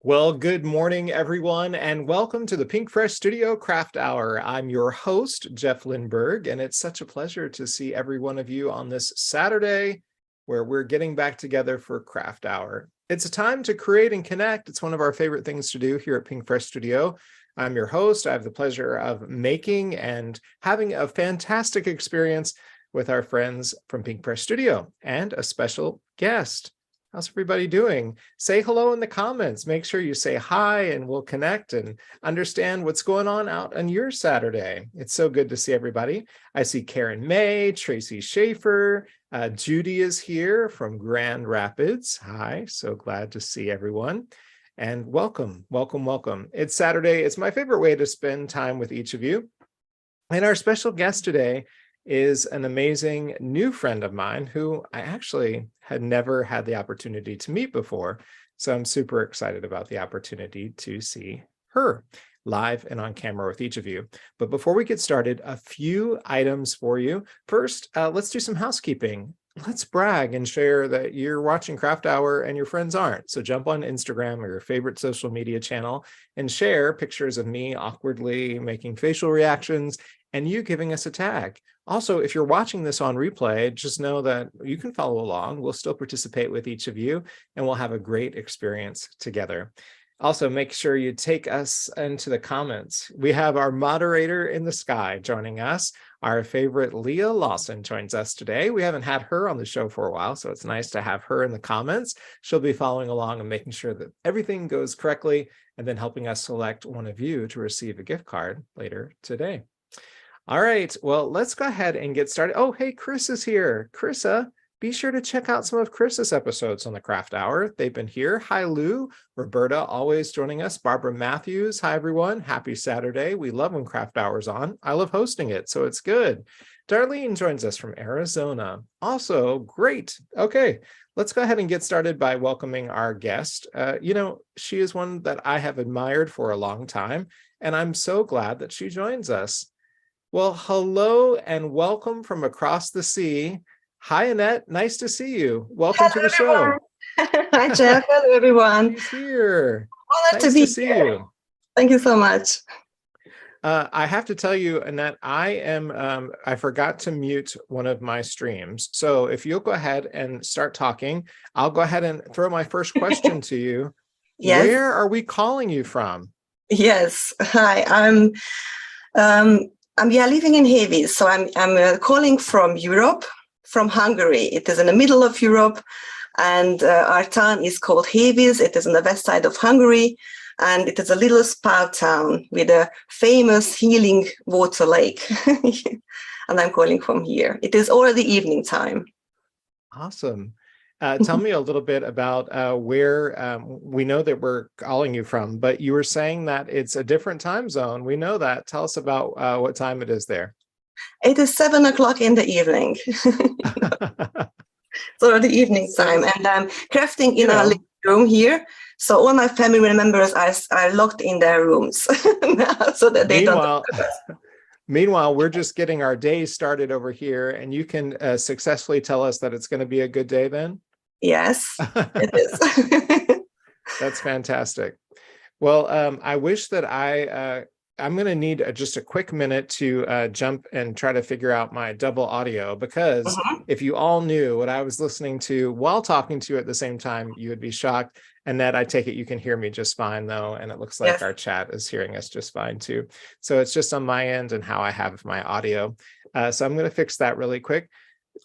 Well, good morning, everyone, and welcome to the Pink Fresh Studio Craft Hour. I'm your host, Jeff Lindberg, and it's such a pleasure to see every one of you on this Saturday where we're getting back together for Craft Hour. It's a time to create and connect. It's one of our favorite things to do here at Pink Fresh Studio. I'm your host. I have the pleasure of making and having a fantastic experience with our friends from Pink Fresh Studio and a special guest. How's everybody doing? Say hello in the comments. Make sure you say hi and we'll connect and understand what's going on out on your Saturday. It's so good to see everybody. I see Karen May, Tracy Schaefer, Judy is here from Grand Rapids. Hi, so glad to see everyone. And welcome, welcome, welcome. It's Saturday. It's my favorite way to spend time with each of you. And our special guest today is an amazing new friend of mine who I actually had never had the opportunity to meet before. So I'm super excited about the opportunity to see her live and on camera with each of you. But before we get started, a few items for you. First, let's do some housekeeping. Let's brag and share that you're watching Craft Hour and your friends aren't. So jump on Instagram or your favorite social media channel and share pictures of me awkwardly making facial reactions and you giving us a tag. Also, if you're watching this on replay, just know that you can follow along. We'll still participate with each of you, and we'll have a great experience together. Also, make sure you take us into the comments. We have our moderator in the sky joining us. Our favorite Leah Lawson joins us today. We haven't had her on the show for a while, so it's nice to have her in the comments. She'll be following along and making sure that everything goes correctly, and then helping us select one of you to receive a gift card later today. All right, well, let's go ahead and get started. Oh, hey, Chris is here. Chrissa, be sure to check out some of Chris's episodes on the Craft Hour. They've been here. Hi, Lou. Roberta, always joining us. Barbara Matthews. Hi, everyone. Happy Saturday. We love when Craft Hour's on. I love hosting it, so it's good. Darlene joins us from Arizona. Also, great. Okay, let's go ahead and get started by welcoming our guest. She is one that I have admired for a long time, and I'm so glad that she joins us. Well, hello and welcome from across the sea. Hi, Anett. Nice to see you. Welcome to the show. Hi, Jeff. Hello, everyone. She's here. Honored Nice to be to see here. you. Thank you so much. I have to tell you, Anett, I forgot to mute one of my streams. So if you'll go ahead and start talking, I'll go ahead and throw my first question to you. Yes. Where are we calling you from? Yes. Hi. I'm living in Heves, so I'm calling from Europe, from Hungary. It is in the middle of Europe, and our town is called Heves. It is on the west side of Hungary, and it is a little spout town with a famous healing water lake. And I'm calling from here. It is already evening time. Awesome. Tell me a little bit about where we know that we're calling you from, but you were saying that it's a different time zone. We know that. Tell us about what time it is there. It is 7 o'clock in the evening. It's already evening time, and I'm crafting in our living room here. So all my family members are locked in their rooms now, so that they don't. Meanwhile, we're just getting our day started over here, and you can successfully tell us that it's going to be a good day then? Yes, it is. That's fantastic. Well, I wish that I'm going to need just a quick minute to jump and try to figure out my double audio, because if you all knew what I was listening to while talking to you at the same time, you would be shocked. Annette, I take it you can hear me just fine, though, and it looks like our chat is hearing us just fine, too. So it's just on my end and how I have my audio. So I'm going to fix that really quick.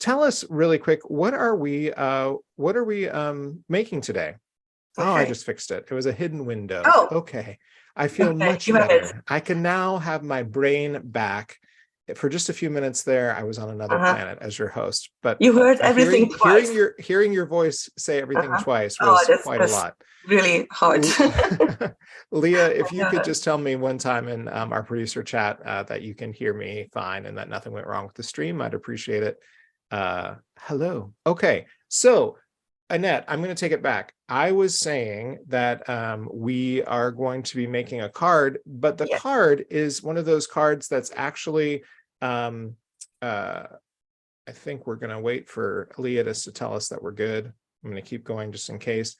Tell us really quick, what are we making today? Oh, I just fixed it. It was a hidden window. Oh. Okay. I feel much better. I can now have my brain back. For just a few minutes there, I was on another planet as your host. But you heard everything twice. Hearing your voice say everything twice was quite a lot. Really hard. Leah, if you could just tell me one time in our producer chat that you can hear me fine and that nothing went wrong with the stream, I'd appreciate it. Hello. Okay. So Annette, I'm going to take it back. I was saying that we are going to be making a card, but the card is one of those cards that's actually, I think we're going to wait for Leah to tell us that we're good. I'm going to keep going just in case.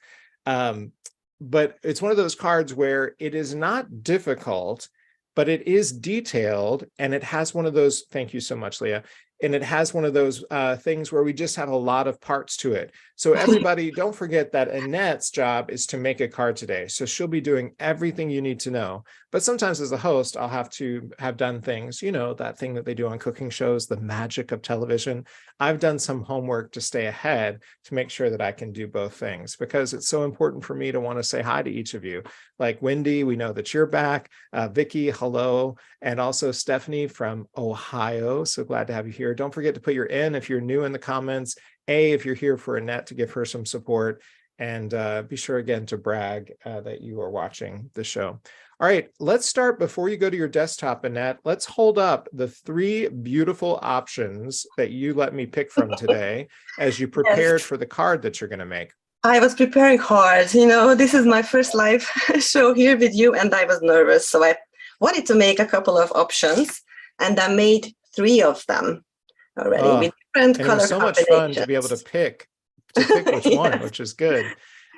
but it's one of those cards where it is not difficult, but it is detailed, and it has one of those, thank you so much, Leah, and it has one of those things where we just have a lot of parts to it. So everybody, don't forget that Anett's job is to make a card today. So she'll be doing everything you need to know. But sometimes as a host, I'll have to have done things, you know, that thing that they do on cooking shows, the magic of television. I've done some homework to stay ahead to make sure that I can do both things, because it's so important for me to want to say hi to each of you. Like Wendy, we know that you're back. Vicky, hello. And also Stephanie from Ohio. So glad to have you here. Don't forget to put your N if you're new in the comments. A, if you're here for Anett, to give her some support. And be sure again to brag that you are watching the show. All right, let's start. Before you go to your desktop, Anett, let's hold up the 3 beautiful options that you let me pick from today as you prepared for the card that you're going to make. I was preparing hard. You know, this is my first live show here with you, and I was nervous. So I wanted to make a couple of options, and I made 3 of them already with different color combinations. It was so much fun to be able to pick which one, which is good.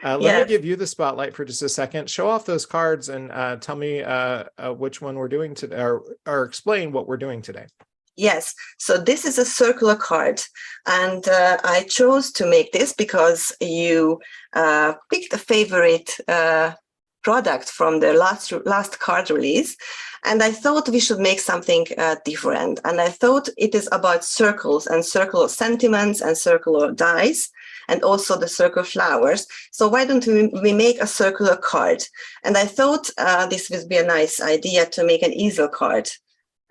Let me give you the spotlight for just a second. Show off those cards and tell me which one we're doing today, or explain what we're doing today. Yes, so this is a circular card, and I chose to make this because you picked a favorite product from the last card release, and I thought we should make something different. And I thought it is about circles and circular sentiments and circular dies, and also the circle flowers. So why don't we make a circular card? And I thought this would be a nice idea to make an easel card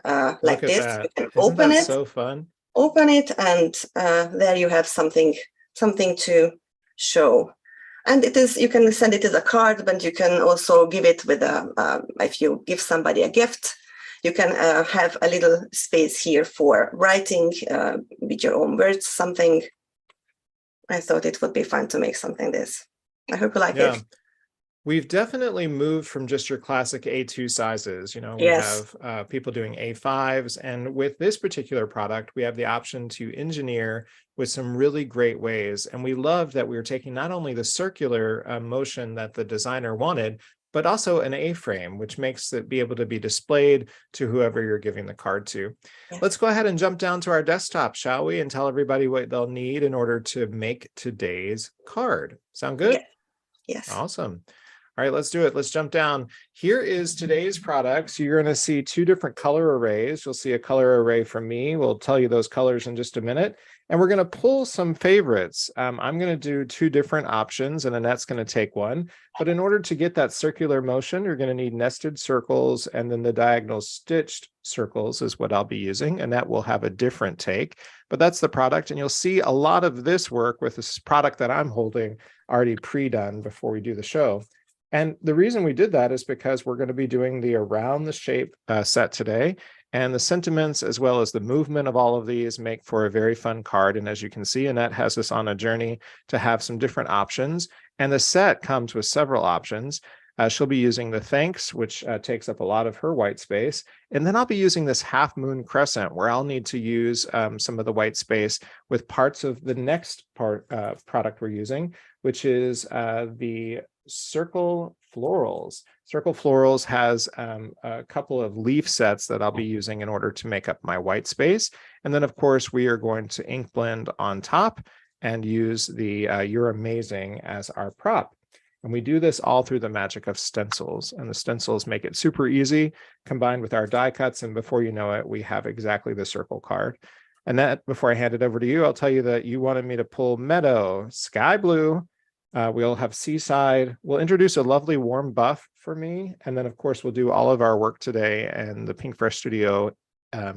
like this. You can open it. So fun. Open it, and there you have something to show. And it is, you can send it as a card, but you can also give it with if you give somebody a gift, you can have a little space here for writing with your own words, something. I thought it would be fun to make something this. I hope you like it. We've definitely moved from just your classic A2 sizes. You know, we have people doing A5s, and with this particular product, we have the option to engineer with some really great ways. And we love that we were taking not only the circular motion that the designer wanted, but also an A-frame, which makes it be able to be displayed to whoever you're giving the card to. Let's go ahead and jump down to our desktop, shall we? And tell everybody what they'll need in order to make today's card. Sound good? Yes. Awesome. All right, let's do it. Let's jump down. Here is today's product. So you're going to see 2 different color arrays. You'll see a color array from me. We'll tell you those colors in just a minute. And we're going to pull some favorites. I'm going to do 2 different options, and Anett's going to take one. But in order to get that circular motion, you're going to need nested circles, and then the diagonal stitched circles is what I'll be using. And that will have a different take. But that's the product. And you'll see a lot of this work with this product that I'm holding already pre-done before we do the show. And the reason we did that is because we're going to be doing the around the shape set today, and the sentiments as well as the movement of all of these make for a very fun card. And as you can see, Anett has us on a journey to have some different options, and the set comes with several options. She'll be using the thanks, which takes up a lot of her white space. And then I'll be using this half moon crescent, where I'll need to use some of the white space with parts of the next product we're using, which is the Circle Florals. Circle Florals has a couple of leaf sets that I'll be using in order to make up my white space. And then, of course, we are going to ink blend on top and use the You're Amazing as our prop. And we do this all through the magic of stencils. And the stencils make it super easy, combined with our die cuts. And before you know it, we have exactly the circle card. And that, before I hand it over to you, I'll tell you that you wanted me to pull Meadow, Sky Blue. We'll have Seaside. We'll introduce a lovely warm buff for me. And then, of course, we'll do all of our work today and the Pink Fresh Studio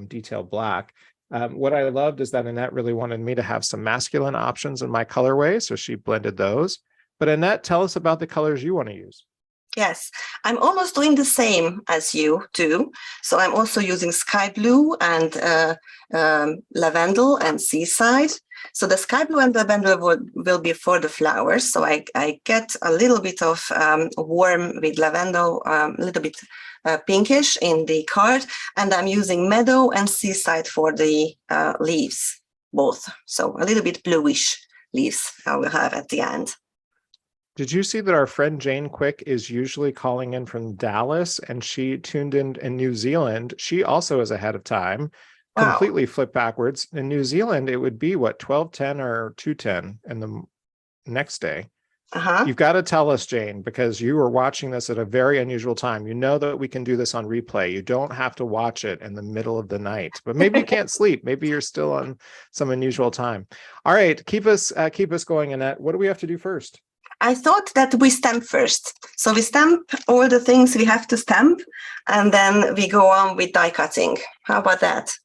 Detail Black. What I loved is that Anett really wanted me to have some masculine options in my colorway, so she blended those. But Anett, tell us about the colors you want to use. Yes, I'm almost doing the same as you do. So I'm also using Sky Blue and Lavendel and Seaside. So the Sky Blue and Lavendel will be for the flowers. So I get a little bit of warm with Lavendel, a little bit pinkish in the card. And I'm using Meadow and Seaside for the leaves, both. So a little bit bluish leaves I will have at the end. Did you see that our friend Jane Quick is usually calling in from Dallas, and she tuned in New Zealand? She also is ahead of time, Wow. completely flipped backwards. In New Zealand, it would be what, 12:10 or 2:10 in the next day. Uh-huh. You've got to tell us, Jane, because you were watching this at a very unusual time. You know that we can do this on replay. You don't have to watch it in the middle of the night, but maybe you can't sleep. Maybe you're still on some unusual time. All right, keep us going, Annette. What do we have to do first? I thought that we stamp first. So we stamp all the things we have to stamp, and then we go on with die cutting. How about that?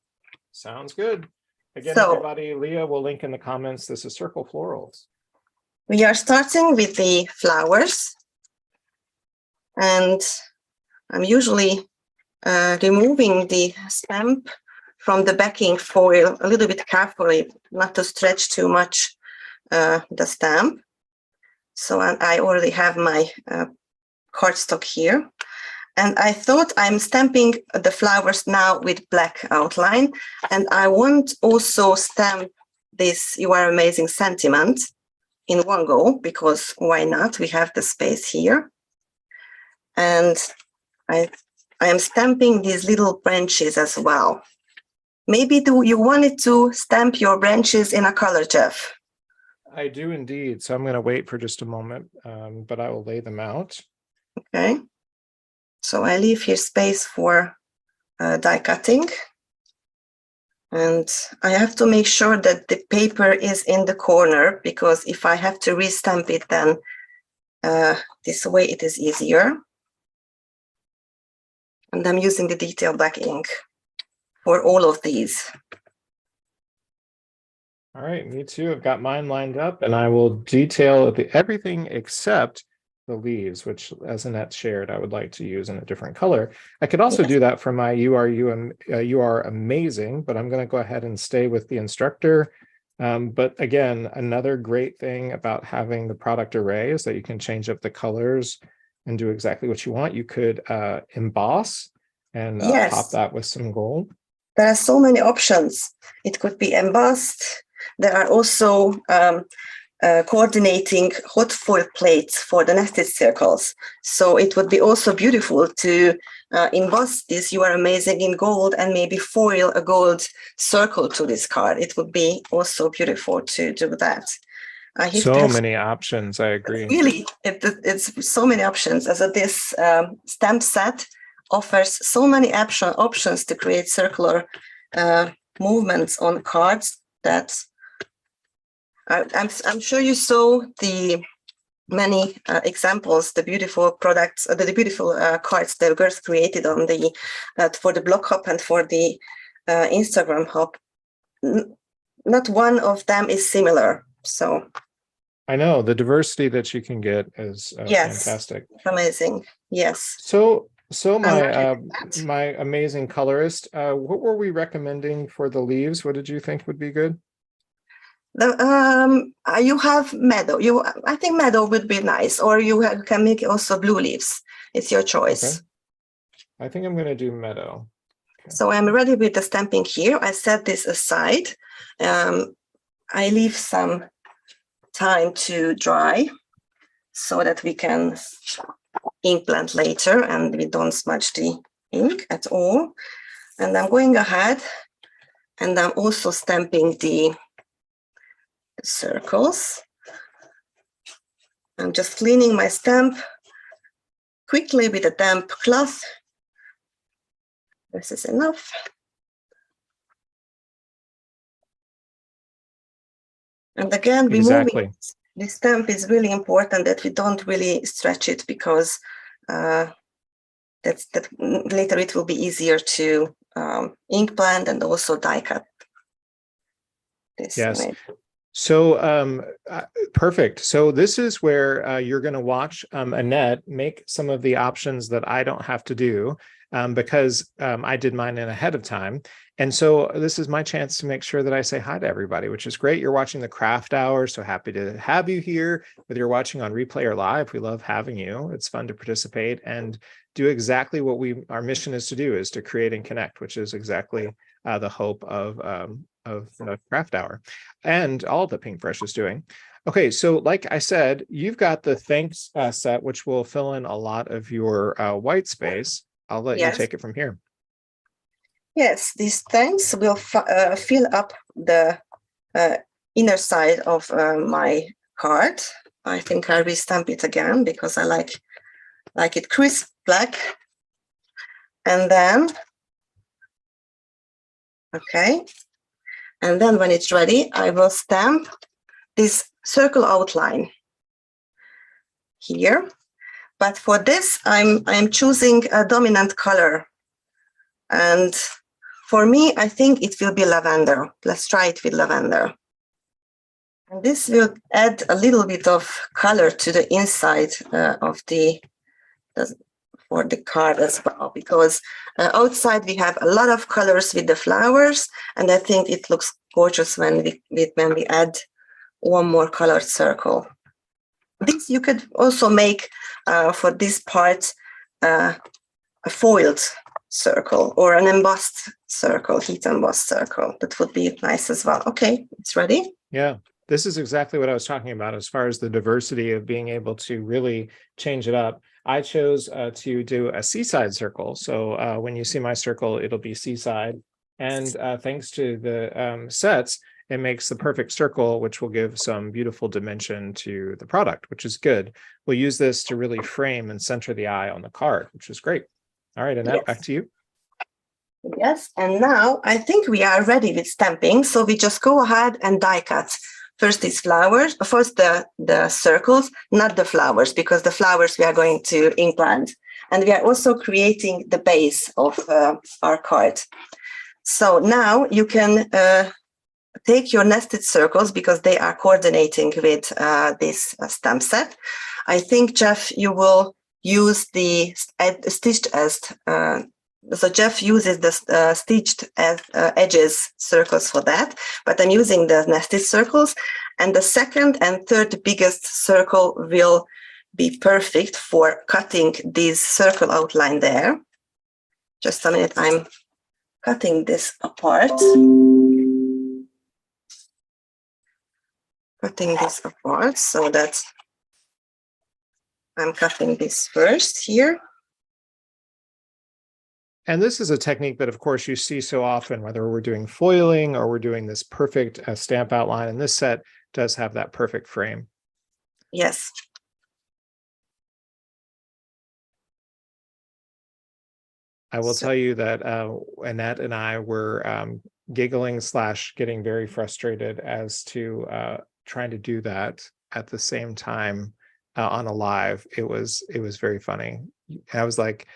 Sounds good. Again, So everybody, Leah will link in the comments. This is Circle Florals. we are starting with the flowers, and I'm usually removing the stamp from the backing foil a little bit carefully, not to stretch too much the stamp. So I already have my cardstock here. And I thought I'm stamping the flowers now with black outline. And I want also stamp this "You Are Amazing" sentiment in one go, because why not? We have the space here. And I am stamping these little branches as well. Maybe you wanted to stamp your branches in a color, Jeff? I do indeed. So I'm going to wait for just a moment, but I will lay them out. Okay. So I leave here space for die cutting. And I have to make sure that the paper is in the corner, because if I have to restamp it, then this way it is easier. And I'm using the detail black ink for all of these. All right, me too. I've got mine lined up, and I will detail everything except the leaves, which, as Annette shared, I would like to use in a different color. I could also do that for my You Are Amazing, but I'm going to go ahead and stay with the instructor. But again, another great thing about having the product array is that you can change up the colors and do exactly what you want. You could emboss and pop that with some gold. There are so many options. It could be embossed. There are also coordinating hot foil plates for the nested circles. So it would be also beautiful to emboss this "You Are Amazing" in gold and maybe foil a gold circle to this card. It would be also beautiful to do that. So many options, I agree. Really, it's so many options. As this stamp set offers so many options to create circular movements on cards that I'm sure you saw the many examples, the beautiful products, the beautiful cards that girls created on the for the blog hop and for the Instagram hop. Not one of them is similar. So I know the diversity that you can get is fantastic. Amazing. Yes. So my amazing colorist, what were we recommending for the leaves? What did you think would be good? You have meadow. I think meadow would be nice, or can make also blue leaves. It's your choice. Okay. I think I'm going to do meadow. Okay. So I'm ready with the stamping here. I set this aside. I leave some time to dry so that we can ink blend later and we don't smudge the ink at all. And I'm going ahead and I'm also stamping the circles. I'm just cleaning my stamp quickly with a damp cloth. This is enough. And again, removing the stamp is really important that we don't really stretch it, because that later it will be easier to ink blend and also die cut. Yes. Image. So perfect. So this is where you're going to watch Annette make some of the options that I don't have to do because I did mine in ahead of time. And so this is my chance to make sure that I say hi to everybody, which is great. You're watching the Craft Hour. So happy to have you here, whether you're watching on replay or live. We love having you. It's fun to participate and do exactly what our mission is to do, is to create and connect, which is exactly the hope of the Craft Hour and all that Pink Fresh is doing. Okay, so like I said, you've got the thanks set, which will fill in a lot of your white space. I'll let you Yes. take it from here. Yes, these thanks will fill up the inner side of my card. I think I'll restamp it again because I like it crisp black. And then, okay. And then when it's ready, I will stamp this circle outline here. But for this, I'm choosing a dominant color. And for me, I think it will be lavender. Let's try it with lavender. And this will add a little bit of color to the inside of for the card as well, because outside we have a lot of colors with the flowers, and I think it looks gorgeous when we add one more colored circle. This you could also make for this part a foiled circle or an embossed circle, heat embossed circle. That would be nice as well. Okay, it's ready. Yeah, this is exactly what I was talking about as far as the diversity of being able to really change it up. I chose to do a seaside circle. So when you see my circle, it'll be seaside. And thanks to the sets, it makes the perfect circle, which will give some beautiful dimension to the product, which is good. We'll use this to really frame and center the eye on the card, which is great. All right, Anett, back to you. Yes, and now I think we are ready with stamping. So we just go ahead and die cut. First these flowers, first the circles, not the flowers, because the flowers we are going to inkland. And we are also creating the base of our card. So now you can take your nested circles because they are coordinating with this stamp set. I think, Jeff, you will use the stitched as so Jeff uses the stitched edges circles for that, but I'm using the nested circles. And the second and third biggest circle will be perfect for cutting this circle outline there. Just a minute, I'm cutting this apart. Cutting this apart so that I'm cutting this first here. And this is a technique that, of course, you see so often, whether we're doing foiling or we're doing this perfect stamp outline. And this set does have that perfect frame. Yes. I will tell you that Anett and I were giggling / getting very frustrated as to trying to do that at the same time on a live. It was very funny. I was like,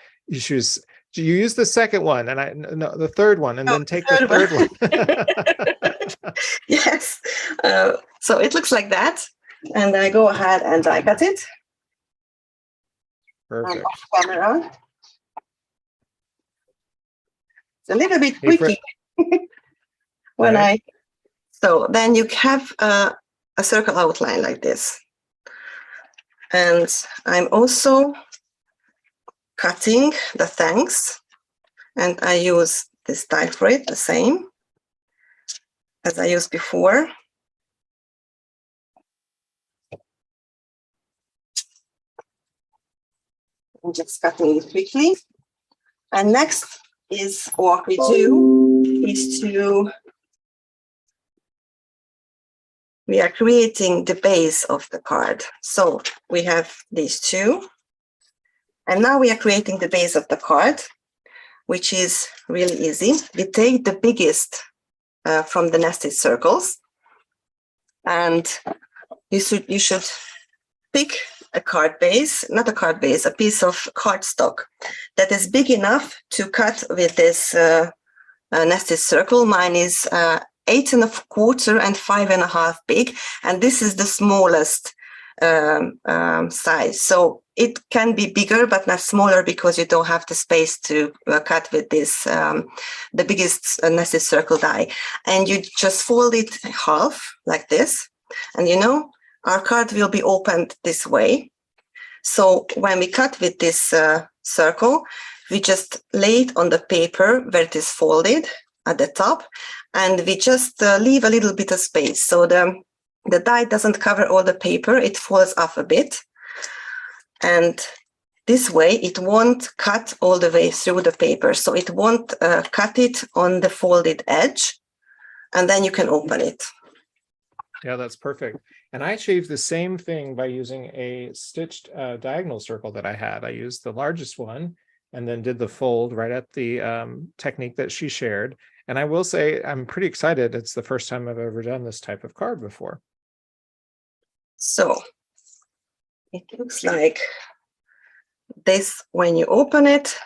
you use the second one and no, the third one, and then take the third one. Yes. So it looks like that. And I go ahead and I cut it. Perfect. Camera. It's a little bit quicky when so then you have a circle outline like this. And I'm also cutting the thanks, and I use this die for it, the same as I used before. I'm just cutting it quickly. And next is what we do is we are creating the base of the card. So we have these two. And now we are creating the base of the card, which is really easy. We take the biggest from the nested circles, and you should pick a card base, not a card base, a piece of cardstock that is big enough to cut with this nested circle. Mine is 8 1/4 and 5 1/2 big, and this is the smallest size. So it can be bigger but not smaller because you don't have the space to cut with this the biggest nested circle die. And you just fold it half like this, and you know our card will be opened this way. So when we cut with this circle, we just lay it on the paper where it is folded at the top, and we just leave a little bit of space. So the die doesn't cover all the paper, it falls off a bit. And this way it won't cut all the way through the paper. So it won't cut it on the folded edge. And then you can open it. Yeah, that's perfect. And I achieved the same thing by using a stitched diagonal circle that I had. I used the largest one and then did the fold right at the technique that she shared. And I will say, I'm pretty excited. It's the first time I've ever done this type of card before. So it looks like this when you open it.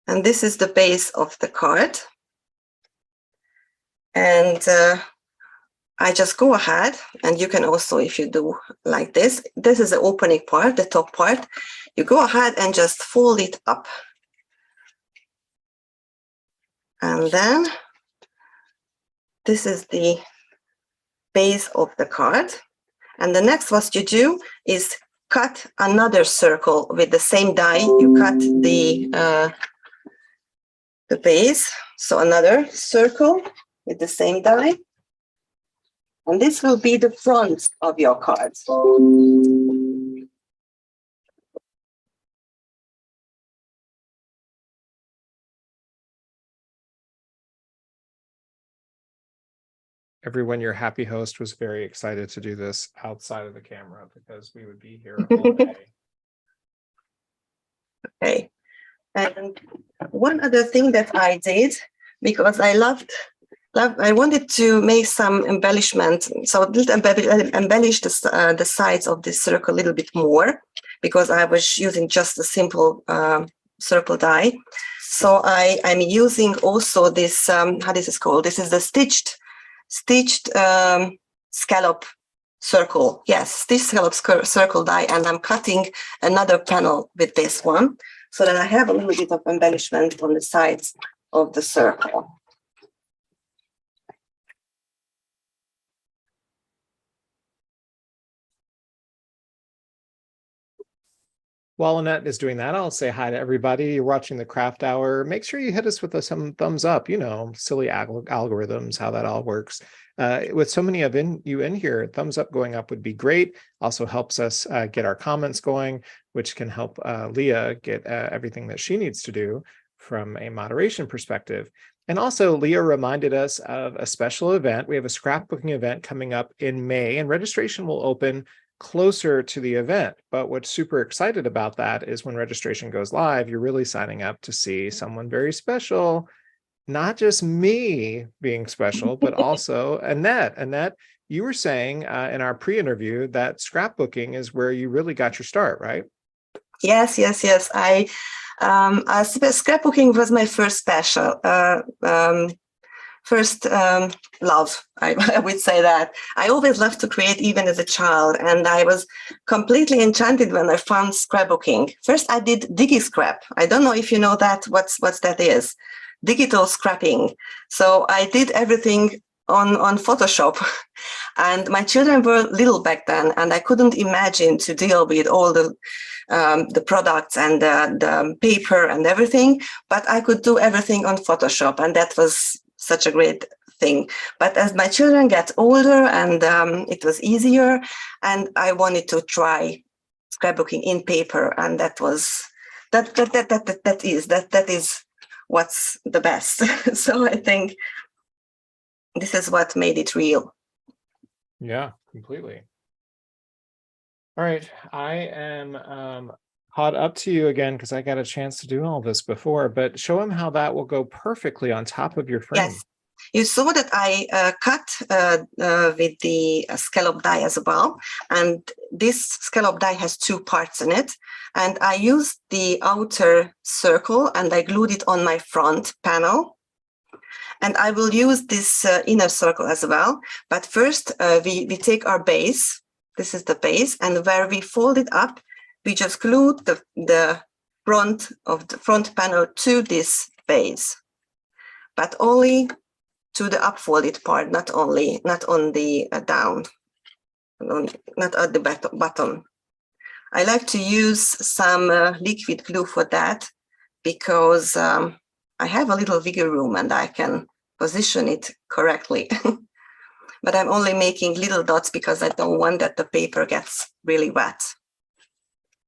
And this is the base of the card. And I just go ahead, and you can also, if you do like this is the opening part, the top part. You go ahead and just fold it up. And then this is the base of the card. And the next what you do is cut another circle with the same die. You cut the base, so another circle with the same die. And this will be the front of your card. Everyone, your happy host was very excited to do this outside of the camera because we would be here all day. Okay. And one other thing that I did, because I wanted to make some embellishment, so I did embellish the sides of this circle a little bit more, because I was using just a simple circle die. So I'm using also this, how this is called? This is the stitched scallop circle. Yes, stitched scallop circle die, and I'm cutting another panel with this one, so that I have a little bit of embellishment on the sides of the circle. While Anett is doing that, I'll say hi to everybody. You're watching the Craft Hour. Make sure you hit us with some thumbs up, silly algorithms, how that all works. With so many of you in here, thumbs up going up would be great. Also helps us get our comments going, which can help Leah get everything that she needs to do from a moderation perspective. And also, Leah reminded us of a special event. We have a scrapbooking event coming up in May, and registration will open closer to the event. But what's super excited about that is when registration goes live, you're really signing up to see someone very special, not just me being special, but also Anett. Anett, you were saying in our pre-interview that scrapbooking is where you really got your start, right? Yes. Scrapbooking was my first love. I would say that. I always loved to create, even as a child, and I was completely enchanted when I found scrapbooking. First, I did DigiScrap. I don't know if you know that. What's that is? Digital scrapping. So I did everything on Photoshop, and my children were little back then, and I couldn't imagine to deal with all the products and the paper and everything. But I could do everything on Photoshop, and that was such a great thing. But as my children get older, and it was easier, and I wanted to try scrapbooking in paper, and that is what's the best. So I think this is what made it real. Yeah, completely. All right, I am caught up to you again because I got a chance to do all this before, but show them how that will go perfectly on top of your frame. Yes, you saw that I cut with the scallop die as well, and this scallop die has two parts in it, and I used the outer circle and I glued it on my front panel. And I will use this inner circle as well. But first, we take our base. This is the base. And where we fold it up, we just glue the front panel to this base. But only to the upfolded part, not on the down, not at the bottom. I like to use some liquid glue for that, because I have a little wiggle room and I can position it correctly. but I'm only making little dots because I don't want that the paper gets really wet.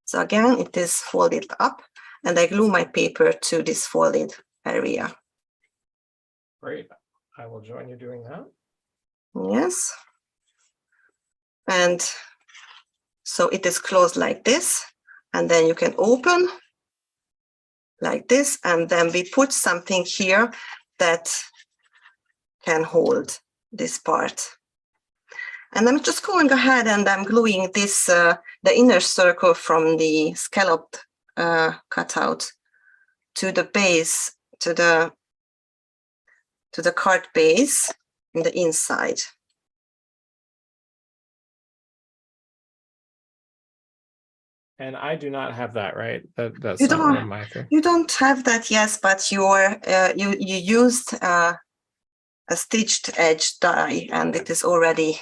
So again, it is folded up, and I glue my paper to this folded area. Great. I will join you doing that. Yes. And so it is closed like this, and then you can open like this, and then we put something here that can hold this part. And I'm just going ahead and I'm gluing this, the inner circle from the scalloped cutout to the base, to the card base in the inside. And I do not have that, right? That's You not one of don't, my things. you don't have that, yes, but you used a stitched edge die, and it is already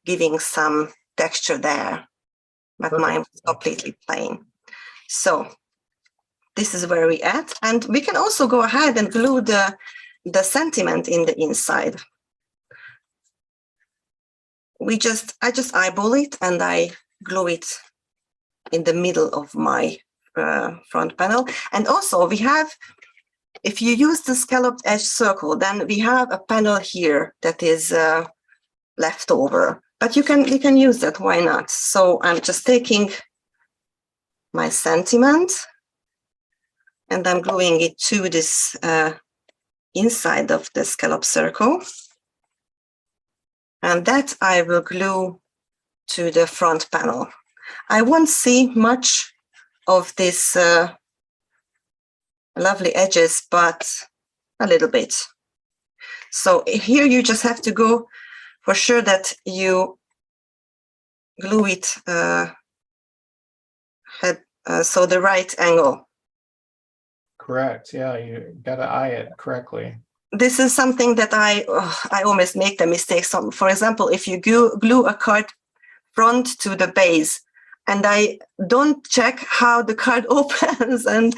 giving some texture there, but Perfect. mine was completely plain. So this is where we at, and we can also go ahead and glue the sentiment in the inside. I just eyeball it and I glue it in the middle of my front panel. And also we have, if you use the scalloped edge circle, then we have a panel here that is left over, but you can use that, why not? So I'm just taking my sentiment and I'm gluing it to this inside of the scallop circle, and that I will glue to the front panel. I won't see much of this lovely edges, but a little bit. So here you just have to go for sure that you glue it so the right angle. Correct. Yeah, you got to eye it correctly. This is something that I almost make the mistake. So, for example, if you glue a card front to the base, and I don't check how the card opens, and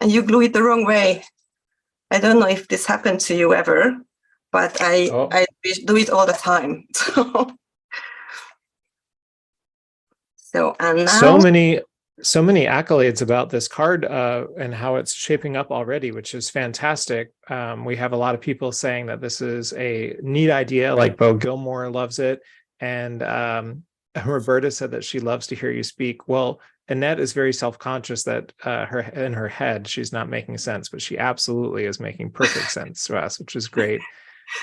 you glue it the wrong way. I don't know if this happened to you ever, but I do it all the time. So and now so many accolades about this card and how it's shaping up already, which is fantastic. We have a lot of people saying that this is a neat idea, like Bo Gilmore loves it. And Roberta said that she loves to hear you speak. Well, Anett is very self-conscious that in her head, she's not making sense, but she absolutely is making perfect sense to us, which is great.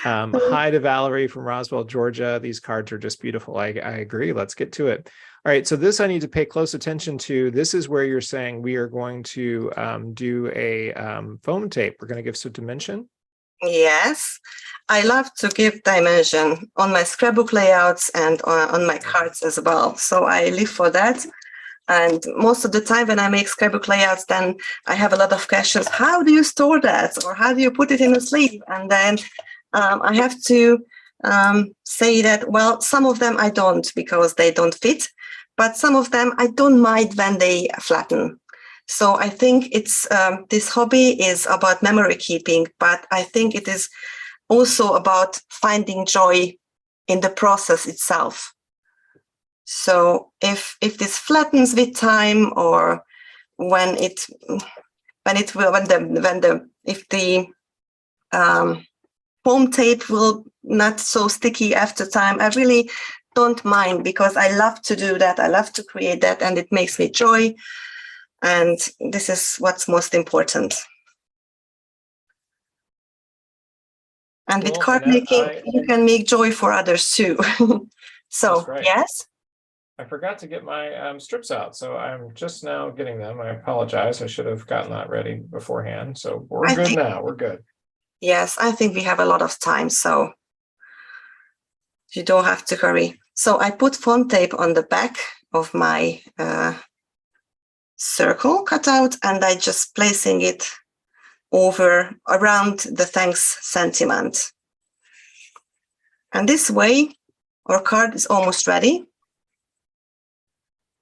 Hi to Valerie from Roswell, Georgia. These cards are just beautiful. I agree. Let's get to it. All right. So this I need to pay close attention to. This is where you're saying we are going to do a foam tape. We're going to give some dimension. Yes, I love to give dimension on my scrapbook layouts and on my cards as well. So I live for that. And most of the time when I make scrapbook layouts, then I have a lot of questions. How do you store that? Or how do you put it in a sleeve? And then I have to say that, well, some of them I don't because they don't fit, but some of them I don't mind when they flatten. So I think it's this hobby is about memory keeping, but I think it is also about finding joy in the process itself. So if this flattens with time, or if the foam tape will not so sticky after time, I really don't mind because I love to do that. I love to create that, and it makes me joy. And this is what's most important. And with card making, you can make joy for others too. So, right. yes. I forgot to get my strips out, so I'm just now getting them. I apologize. I should have gotten that ready beforehand. So we're good now. We're good. Yes, I think we have a lot of time, so you don't have to hurry. So I put foam tape on the back of my circle cutout, and I just placing it around the thanks sentiment. And this way, our card is almost ready.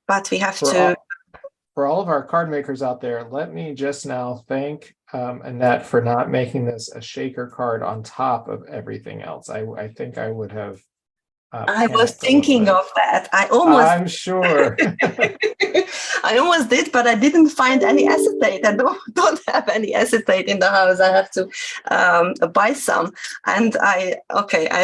But we have for all of our card makers out there, let me just now thank Annette, for not making this a shaker card on top of everything else. I think I would have I was panicked a little thinking bit. of that. I almost I'm sure. I almost did, but I didn't find any acetate. I don't have any acetate in the house. I have to buy some. And I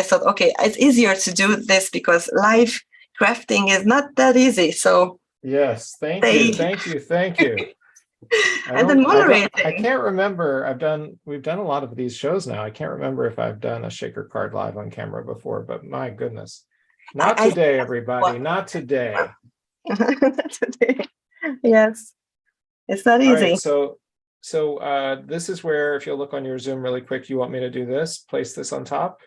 thought, okay, it's easier to do this because live crafting is not that easy. So Yes, thank they you, thank you, thank you. and then I moderating. can't remember. We've done a lot of these shows now. I can't remember if I've done a shaker card live on camera before, but my goodness. Not I today, everybody, not today. today. Yes, it's not All right, easy. so this is where, if you'll look on your Zoom really quick, you want me to do this, place this on top?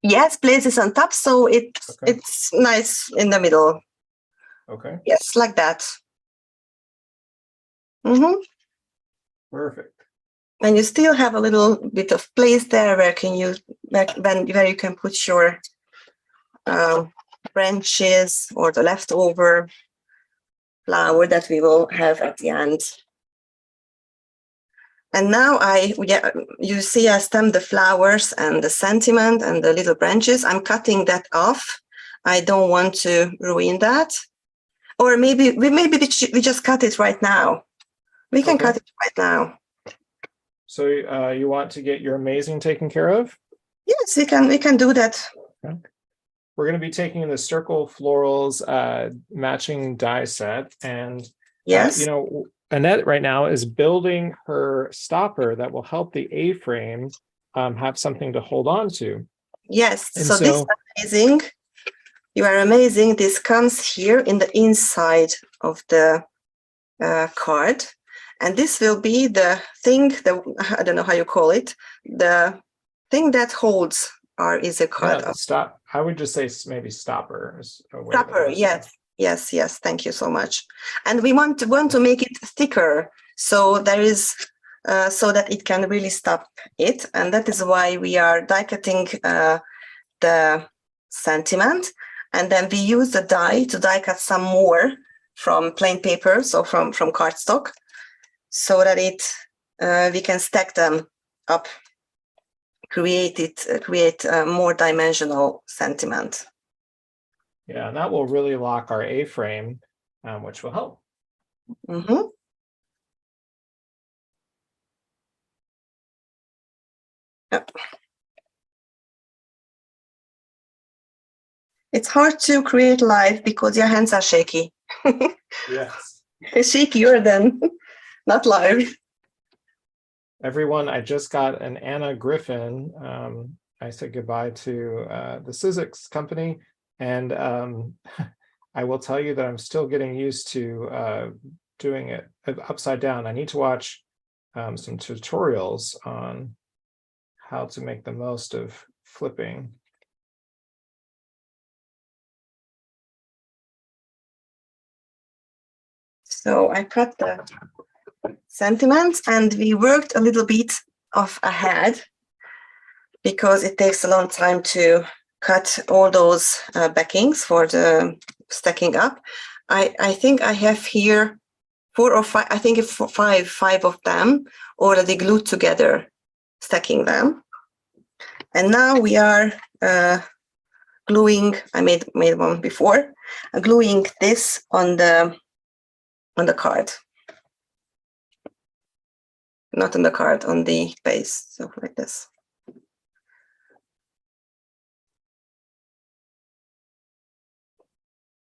Yes, place this on top so it's nice in the middle. Okay. Yes, like that. Mm-hmm. Perfect. And you still have a little bit of place there where you can put your branches or the leftover flower that we will have at the end. And now you see I stamped the flowers and the sentiment and the little branches. I'm cutting that off. I don't want to ruin that. Or maybe we just cut it right now. We can cut it right now. So you want to get your amazing taken care of? Yes, we can do that. Okay. We're going to be taking the Circle Florals matching die set, and yes, Annette right now is building her stopper that will help the A-frame have something to hold on to. Yes, and so this is amazing. You are amazing. This comes here in the inside of the card. And this will be the thing, I don't know how you call it, the thing that holds is a card. Yeah, I would just say maybe stopper. Stopper, yes. Yes, thank you so much. And we want to make it thicker, so there is so that it can really stop it. And that is why we are die cutting the sentiment. And then we use the die to die cut some more from plain paper, so from cardstock, so that we can stack them up, create a more dimensional sentiment. Yeah, and that will really lock our A-frame, which will help. Mm-hmm. Yep. It's hard to create live because your hands are shaky. Yes. Shakier than not live. Everyone, I just got an Anna Griffin. I said goodbye to the Sizzix company, and I will tell you that I'm still getting used to doing it upside down. I need to watch some tutorials on how to make the most of flipping. So I cut the sentiments, and we worked a little bit ahead because it takes a long time to cut all those backings for the stacking up. I think I have here 4 or 5, I think five of them already glued together, stacking them. And now we are gluing, I made one before, gluing this on the card. Not on the card, on the base, so like this.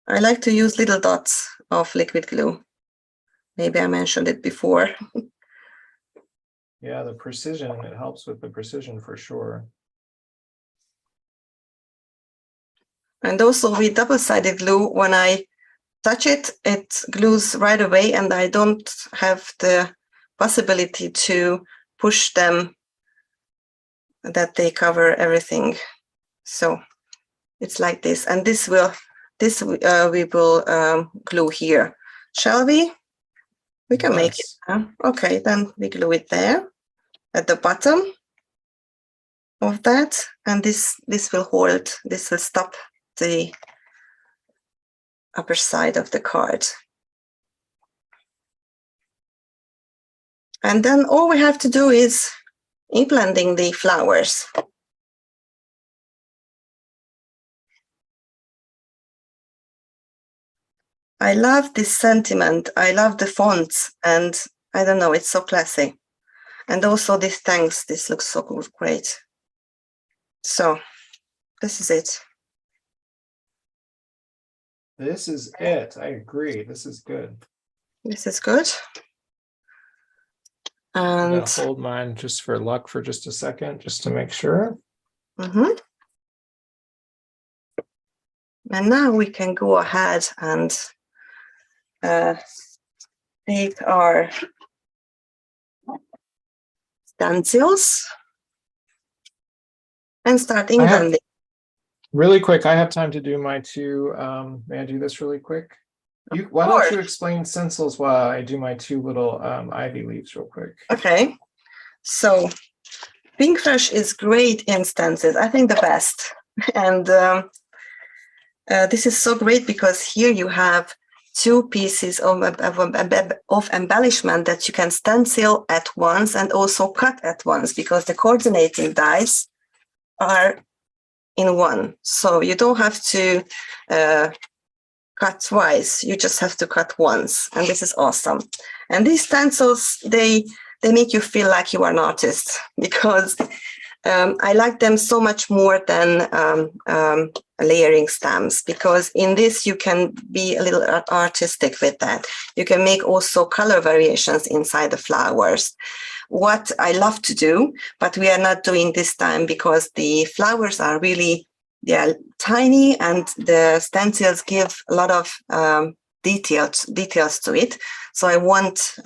I like to use little dots of liquid glue. Maybe I mentioned it before. Yeah, the precision, it helps with the precision for sure. And also with double-sided glue, when I touch it, it glues right away, and I don't have the possibility to push them that they cover everything. So it's like this, and we will glue here. Shall we? We can make it. Okay, then we glue it there at the bottom of that, and this will hold. This will stop the upper side of the card. And then all we have to do is implanting the flowers. I love this sentiment. I love the fonts, and I don't know, it's so classy. And also this thanks, this looks so great. So this is it. This is it. I agree. This is good. This is good. I'm And gonna hold mine just for luck for just a second, just to make sure. and now we can go ahead and take our stencils and start implanting. Really quick, I have time to do my two. May I do this really quick? Why don't you explain stencils while I do my two little ivy leaves real quick? Okay, so Pinkfresh is great in stencils. I think the best. And this is so great because here you have two pieces of embellishment that you can stencil at once and also cut at once, because the coordinating dies are in one. So you don't have to cut twice, you just have to cut once. And this is awesome. And these stencils, they make you feel like you are an artist, because I like them so much more than layering stamps, because in this you can be a little artistic with that. You can make also color variations inside the flowers. What I love to do, but we are not doing this time because the flowers are really, they are tiny, and the stencils give a lot of details to it. So I won't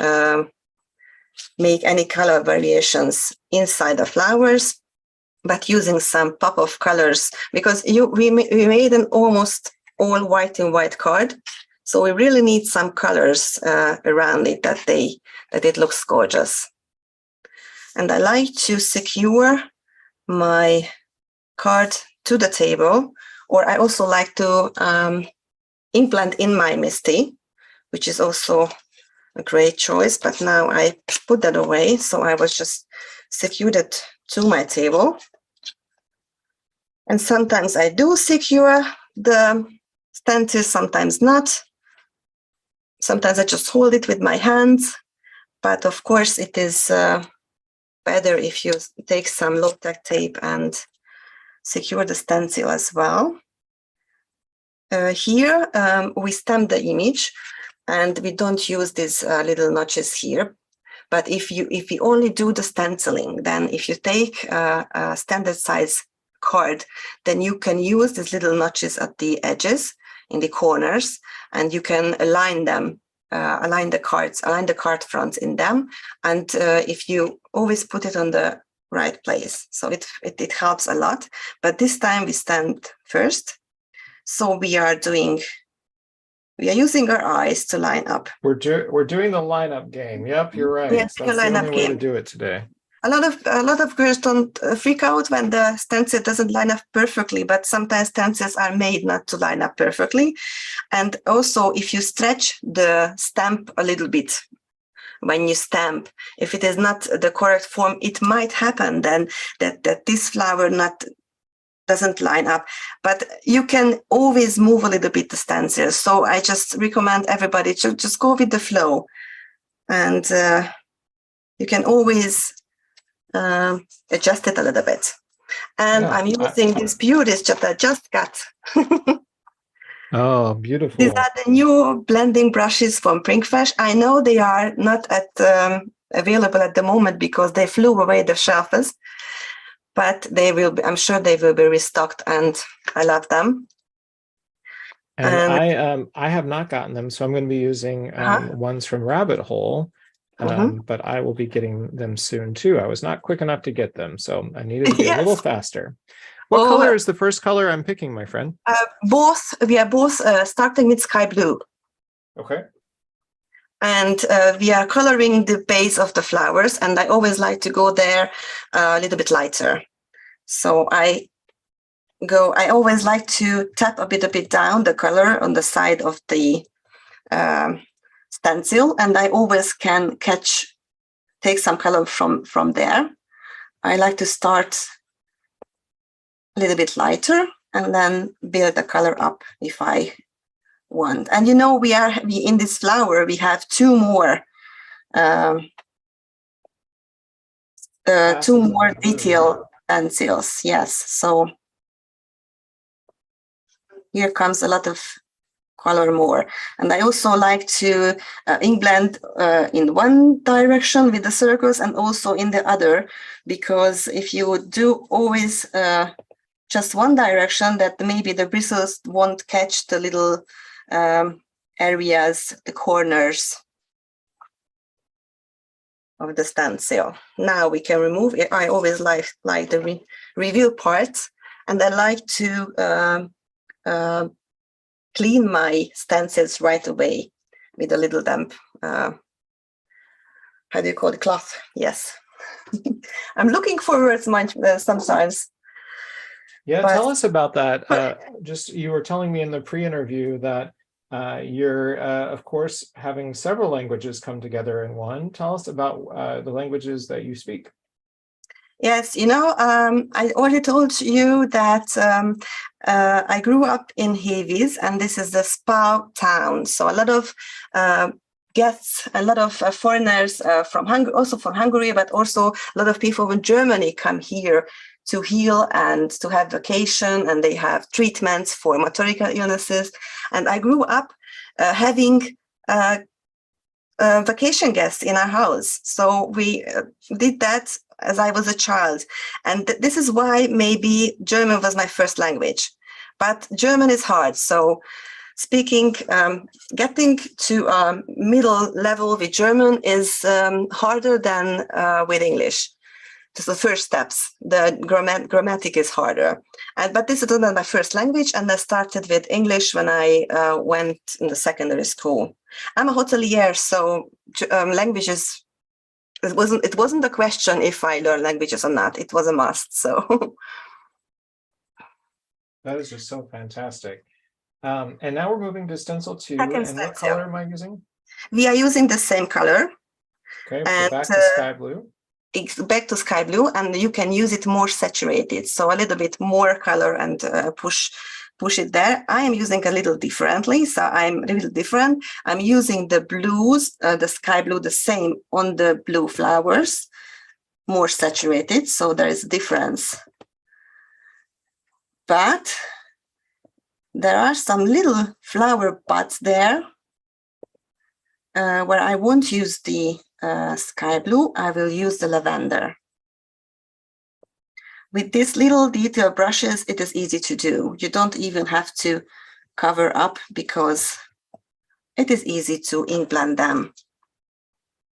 make any color variations inside the flowers, but using some pop of colors, because we made an almost all white and white card. So we really need some colors around it that it looks gorgeous. And I like to secure my card to the table, or I also like to implant in my Misty, which is also a great choice, but now I put that away. So I was just secured it to my table. And sometimes I do secure the stencil, sometimes not. Sometimes I just hold it with my hands, but of course it is better if you take some low-tech tape and secure the stencil as well. Here we stamp the image, and we don't use these little notches here. But if you only do the stenciling, then if you take a standard size card, then you can use these little notches at the edges, in the corners, and you can align them, align the card fronts in them. And if you always put it on the right place, so it helps a lot. But this time we stand first. So we are using our eyes to line up. We're doing the lineup game. Yep, you're right. Yes, that's the only way to do it today. A lot of girls don't freak out when the stencil doesn't line up perfectly, but sometimes stencils are made not to line up perfectly. And also, if you stretch the stamp a little bit when you stamp, if it is not the correct form, it might happen then that this flower doesn't line up. But you can always move a little bit the stencil. So I just recommend everybody to just go with the flow, and you can always adjust it a little bit. And yeah, I'm using these beauties that I just got. Oh, beautiful. These are the new blending brushes from Pinkfresh. I know they are not available at the moment because they flew away the shelves, but they will be, I'm sure they will be restocked, and I love them. And I have not gotten them, so I'm going to be using ones from Rabbit Hole. But I will be getting them soon too. I was not quick enough to get them, so I needed to be a little faster. What color is the first color I'm picking, my friend? We are both starting with sky blue. Okay. And we are coloring the base of the flowers, and I always like to go there a little bit lighter. So I always like to tap a bit down the color on the side of the stencil, and I always can take take some color from there. I like to start a little bit lighter and then build the color up if I want. And you know, we in this flower, we have two more detail stencils. Yes, so here comes a lot of color more. And I also like to ink blend in one direction with the circles and also in the other, because if you do always just one direction, that maybe the bristles won't catch the little areas, the corners of the stencil. Now we can remove it. I always like the review part, and I like to clean my stencils right away with a little damp, how do you call it, cloth? Yes. I'm looking forward sometimes. Yeah, tell us about that. Just, you were telling me in the pre-interview that you're, of course, having several languages come together in one. Tell us about the languages that you speak. Yes, you know, I already told you that I grew up in Heves, and this is the spa town. So a lot of guests, a lot of foreigners from Hungary, also from Hungary, but also a lot of people from Germany come here to heal and to have vacation, and they have treatments for motorical illnesses. And I grew up having vacation guests in our house. So we did that as I was a child. And this is why maybe German was my first language. But German is hard. So speaking, getting to a middle level with German is harder than with English. Just the first steps. The grammatic is harder. But this is not my first language, and I started with English when I went in the secondary school. I'm a hotelier, so languages, it wasn't a question if I learn languages or not. It was a must. So that is just so fantastic. And now we're moving to stencil 2. Second and stencil. What color am I using? We are using the same color. Okay, and, so back to sky blue. It's back to sky blue, and you can use it more saturated, so a little bit more color and push it there. I am using a little differently, so I'm a little different. I'm using the blues, the sky blue, the same on the blue flowers, more saturated, so there is a difference. But there are some little flower buds there where I won't use the sky blue, I will use the lavender. With these little detail brushes, it is easy to do. You don't even have to cover up, because it is easy to ink blend them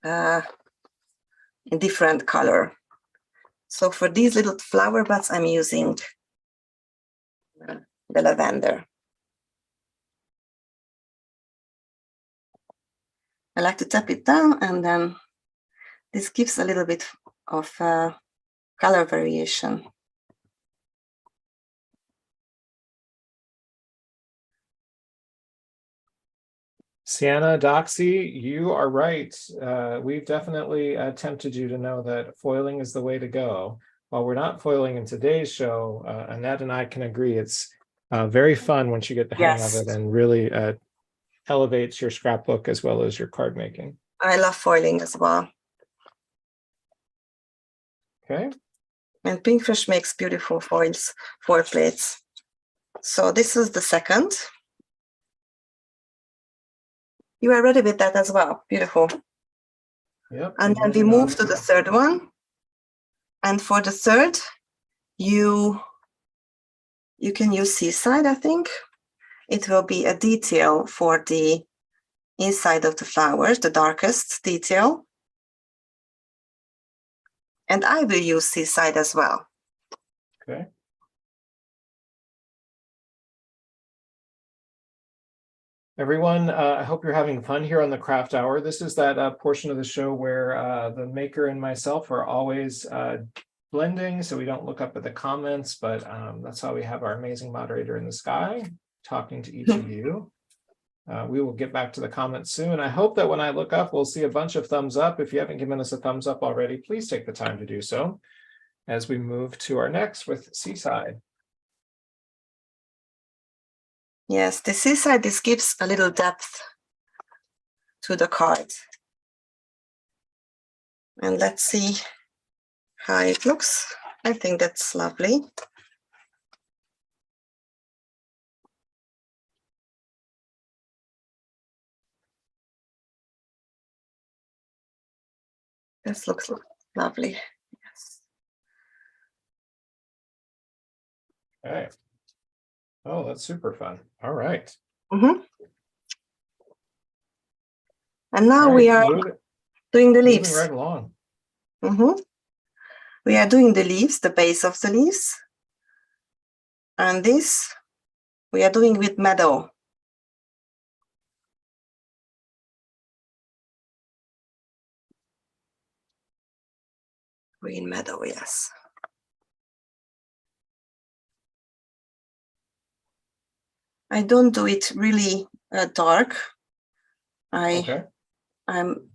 in different color. So for these little flower buds, I'm using the lavender. I like to tap it down, and then this gives a little bit of color variation. Sienna, Doxy, you are right. We've definitely tempted you to know that foiling is the way to go. While we're not foiling in today's show, Anett and I can agree it's very fun once you get the hang of it, and really elevates your scrapbook as well as your card making. I love foiling as well. Okay. And Pinkfish makes beautiful foil plates. So this is the second. You are ready with that as well. Beautiful. Yep. And then we move to the third one. And for the third, you can use Seaside, I think. It will be a detail for the inside of the flowers, the darkest detail. And I will use Seaside as well. Okay. Everyone, I hope you're having fun here on the Craft Hour. This is that portion of the show where the maker and myself are always blending, so we don't look up at the comments, but that's how we have our amazing moderator in the sky talking to each of you. We will get back to the comments soon. I hope that when I look up, we'll see a bunch of thumbs up. If you haven't given us a thumbs up already, please take the time to do so as we move to our next with Seaside. Yes, the seaside, this gives a little depth to the card. And let's see how it looks. I think that's lovely. This looks lovely. Yes. Okay. Oh, that's super fun. All right. Mm-hmm. And now All right, we are doing the moving leaves. right along. Mm-hmm. We are doing the leaves, the base of the leaves. And this we are doing with meadow. Green meadow, yes. I don't do it really dark. Okay. I'm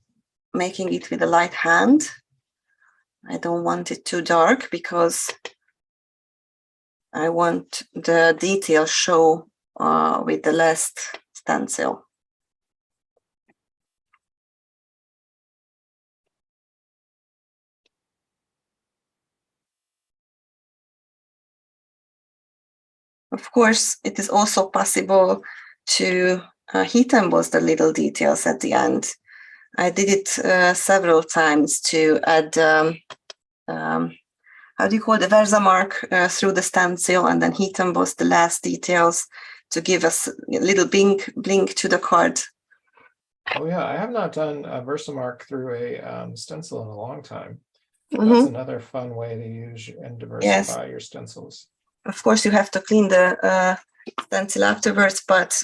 making it with a light hand. I don't want it too dark because I want the detail show with the last stencil. Of course, it is also possible to heat emboss the little details at the end. I did it several times to add, how do you call it, the Versamark through the stencil and then heat emboss the last details to give us a little blink to the card. Oh yeah, I have not done a Versamark through a stencil in a long time. That's another fun way to use and diversify your stencils. Of course, you have to clean the stencil afterwards, but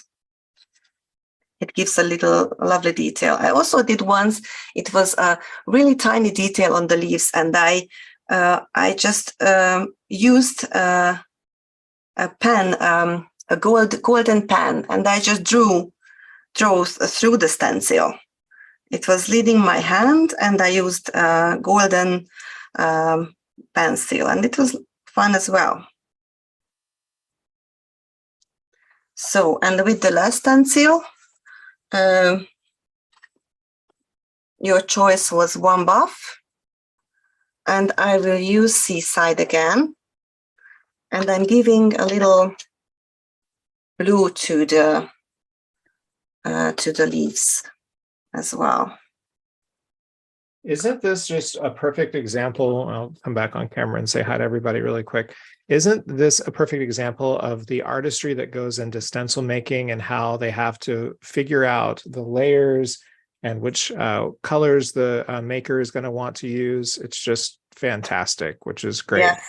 it gives a little lovely detail. I also did once, it was a really tiny detail on the leaves, and I just used a pen, a golden pen, and I just drew through the stencil. It was leading my hand, and I used a golden pencil, and it was fun as well. So, and with the last stencil, your choice was One Buff, and I will use Seaside again, and I'm giving a little blue to the leaves as well. Isn't this just a perfect example? I'll come back on camera and say hi to everybody really quick. Isn't this a perfect example of the artistry that goes into stencil making and how they have to figure out the layers and which colors the maker is going to want to use? It's just fantastic, which is great. Yes.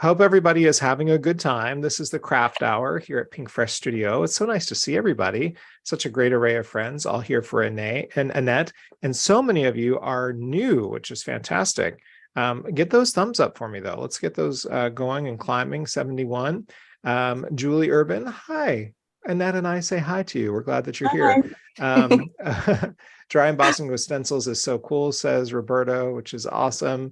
Hope everybody is having a good time. This is the Craft Hour here at Pink Fresh Studio. It's so nice to see everybody. Such a great array of friends all here for Anett. And so many of you are new, which is fantastic. Get those thumbs up for me, though. Let's get those going and climbing. 71. Julie Urban, hi. Anett and I say hi to you. We're glad that you're here. Dry embossing with stencils is so cool, says Roberto, which is awesome.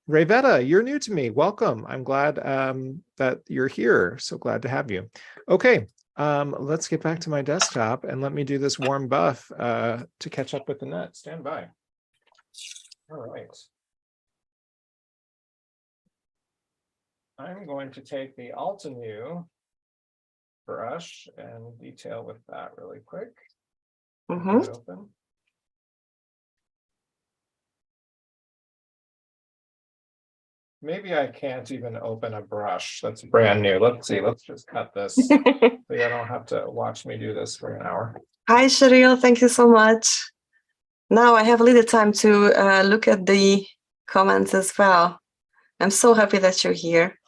Rayvetta, you're new to me. Welcome. I'm glad that you're here. So glad to have you. Okay, let's get back to my desktop and let me do this warm buff to catch up with Anett. Stand by. All right. I'm going to take the Altenew brush and detail with that really quick. Open. Maybe I can't even open a brush. That's brand new. Let's see. Let's just cut this so you don't have to watch me do this for an hour. Hi, Cheryl. Thank you so much. Now I have a little time to look at the comments as well. I'm so happy that you're here.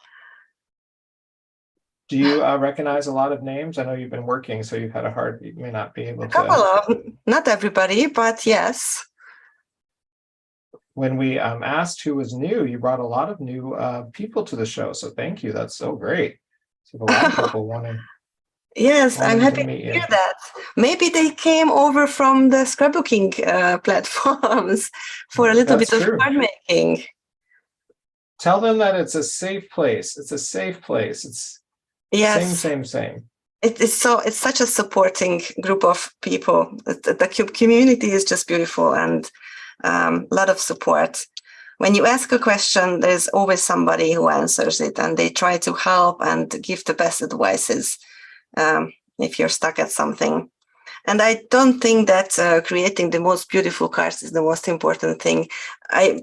Do you recognize a lot of names? I know you've been working, so you've had a hard, you may not be able to. A couple of, not everybody, but yes. When we asked who was new, you brought a lot of new people to the show. So thank you. That's so great. So a lot of people wanting. Yes, I'm Wanting to happy meet to hear you. that. Maybe they came over from the scrapbooking platforms for a little That's bit of true. card making. Tell them that it's a safe place. It's a safe place. It's same, Yes, same, same. it's such a supporting group of people. The community is just beautiful, and a lot of support. When you ask a question, there's always somebody who answers it, and they try to help and give the best advices if you're stuck at something. And I don't think that creating the most beautiful cards is the most important thing. I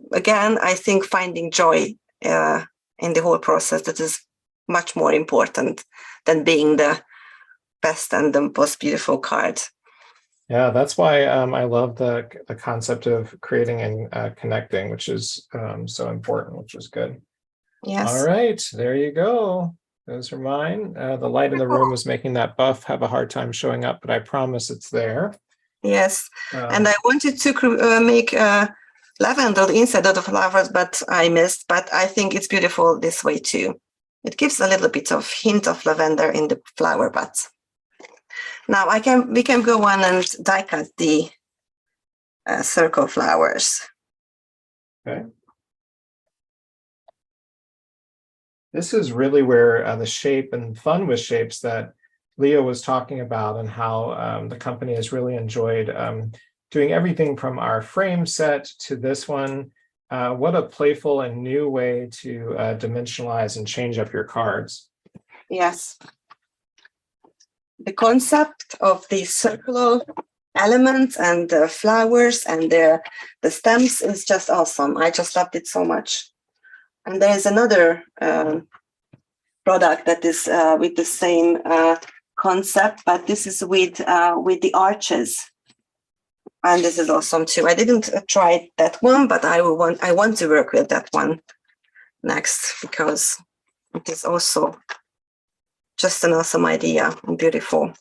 think finding joy in the whole process, that is much more important than being the best and the most beautiful card. Yeah, that's why I love the concept of creating and connecting, which is so important, which is good. All Yes. right, there you go. Those are mine. The light in the room is making that buff have a hard time showing up, but I promise it's there. Yes, and I wanted to make lavender instead of the flowers, but I missed. But I think it's beautiful this way too. It gives a little bit of hint of lavender in the flower buds. Now we can go on and die cut the circle flowers. Okay. This is really where the shape and fun with shapes that Leo was talking about, and how the company has really enjoyed doing everything from our frame set to this one. What a playful and new way to dimensionalize and change up your cards. Yes. The concept of the circular elements and the flowers and the stems is just awesome. I just loved it so much. And there's another product that is with the same concept, but this is with the arches, and this is awesome too. I didn't try that one, but I want to work with that one next, because it is also just an awesome idea and beautiful.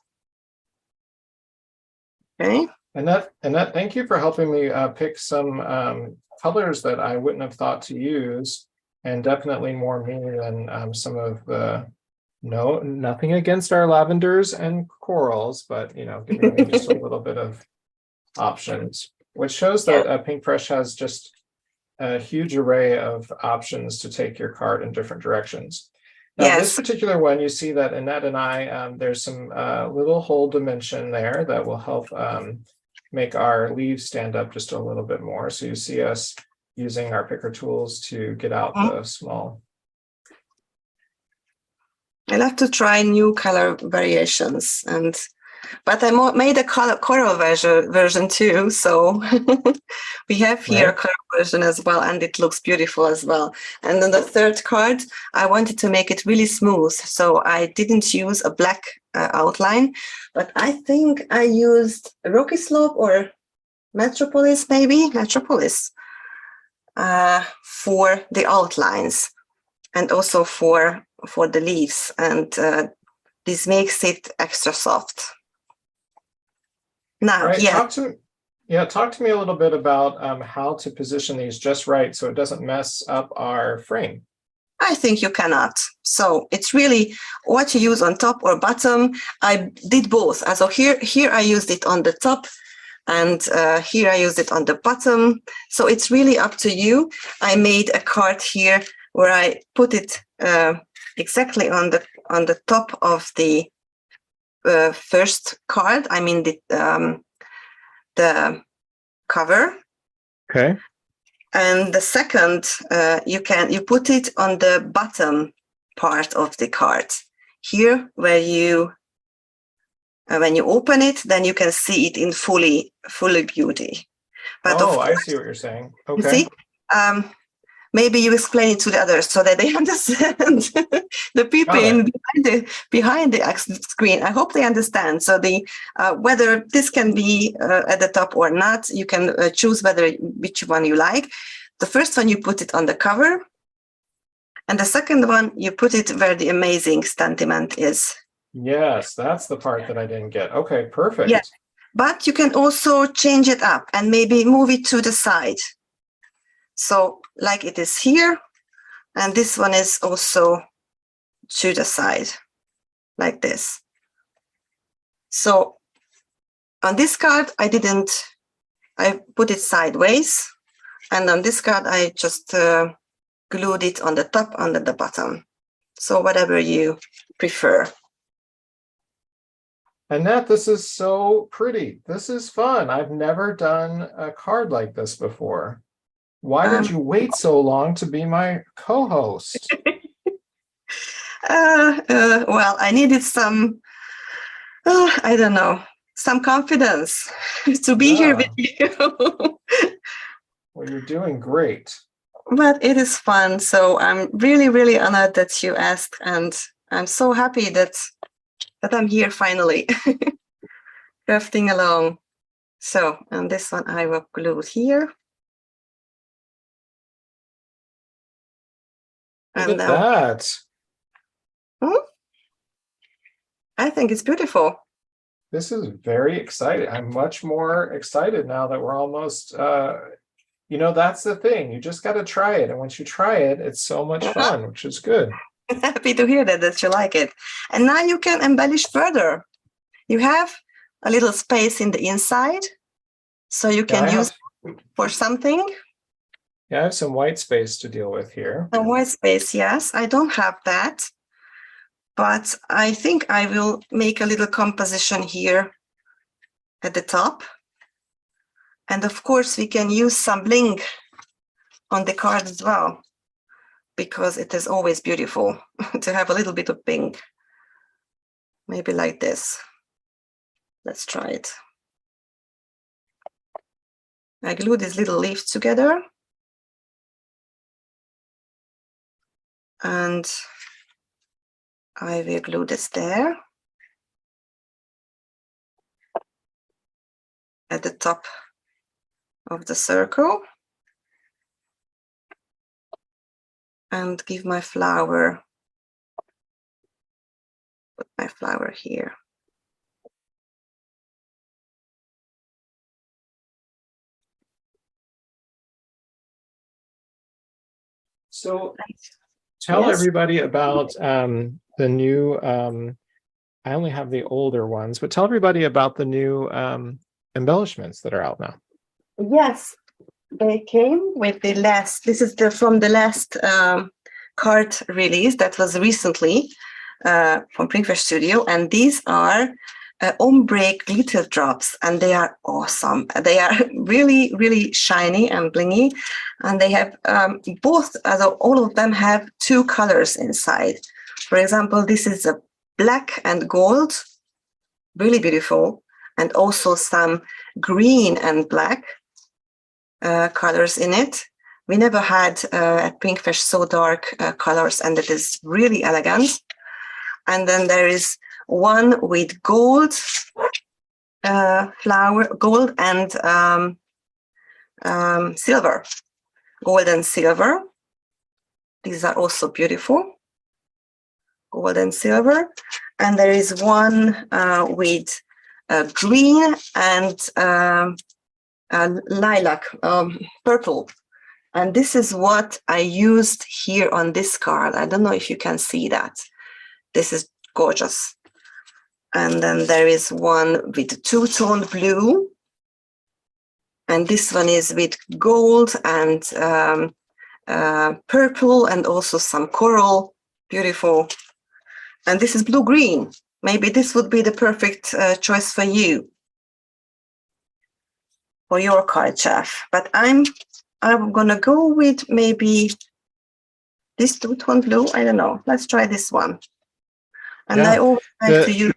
Okay. Annette, thank you for helping me pick some colors that I wouldn't have thought to use, and definitely more me than some of the, nothing against our lavenders and corals, but giving me just a little bit of options, which shows that Pink Fresh has just a huge array of options to take your card in different directions. Now, this particular one, you see that Annette and I, there's some little hole dimension there that will help make our leaves stand up just a little bit more. So you see us using our picker tools to get out the small. I love to try new color variations, but I made a coral version too. So we have here a coral version as well, and it looks beautiful as well. And then the third card, I wanted to make it really smooth, so I didn't use a black outline, but I think I used Rocky Slope or Metropolis, for the outlines, and also for the leaves, and this makes it extra soft. Now, talk to me a little bit about how to position these just right so it doesn't mess up our frame. I think you cannot. So it's really what you use on top or bottom. I did both. So here I used it on the top, and here I used it on the bottom. So it's really up to you. I made a card here where I put it exactly on the top of the first card. I mean the cover. Okay. And the second, you put it on the bottom part of the card. Here, where you when you open it, then you can see it in fully beauty. But I see what you're saying. Okay. You see, maybe you explain it to the others so that they understand. The people behind the screen, I hope they understand. So whether this can be at the top or not, you can choose which one you like. The first one, you put it on the cover, and the second one, you put it where the amazing sentiment is. Yes, that's the part that I didn't get. Okay, perfect. Yeah, but you can also change it up and maybe move it to the side. So like it is here, and this one is also to the side, like this. So on this card, I put it sideways. And on this card, I just glued it on the top, under the bottom. So whatever you prefer. Annette, this is so pretty. This is fun. I've never done a card like this before. Why did you wait so long to be my co-host? Well, I needed some, I don't know, some confidence to be here with you. Well, you're doing great. But it is fun. So I'm really, really honored that you asked. And I'm so happy that I'm here finally, crafting along. So, and this one I will glue here. Look at that. I think it's beautiful. This is very exciting. I'm much more excited now that we're almost, that's the thing. You just got to try it. And once you try it, it's so much fun, which is good. Happy to hear that you like it. And now you can embellish further. You have a little space in the inside, so you can use for something. Yeah, I have some white space to deal with here. A white space, yes. I don't have that, but I think I will make a little composition here at the top. And of course, we can use some bling on the card as well, because it is always beautiful to have a little bit of bling. Maybe like this. Let's try it. I glue these little leaves together. And I will glue this there at the top of the circle. And give my flower, put my flower here. So tell everybody about the new, I only have the older ones, but tell everybody about the new embellishments that are out now. Yes, they came with the last, this is from the last card release that was recently from Pinkfresh Studio, and these are ombre glitter drops, and they are awesome. They are really, really shiny and blingy, and they have all of them have two colors inside. For example, this is a black and gold, really beautiful, and also some green and black colors in it. We never had at Pinkfresh so dark colors, and it is really elegant. And then there is one with gold flower, gold and silver, gold and silver. These are also beautiful, gold and silver. And there is one with green and lilac, purple. And this is what I used here on this card. I don't know if you can see that. This is gorgeous. And then there is one with two-tone blue. And this one is with gold and purple and also some coral. Beautiful. And this is blue-green. Maybe this would be the perfect choice for you, for your card, Jeff. But I'm gonna go with maybe this two-tone blue. I don't know. Let's try this one. And I always like to use.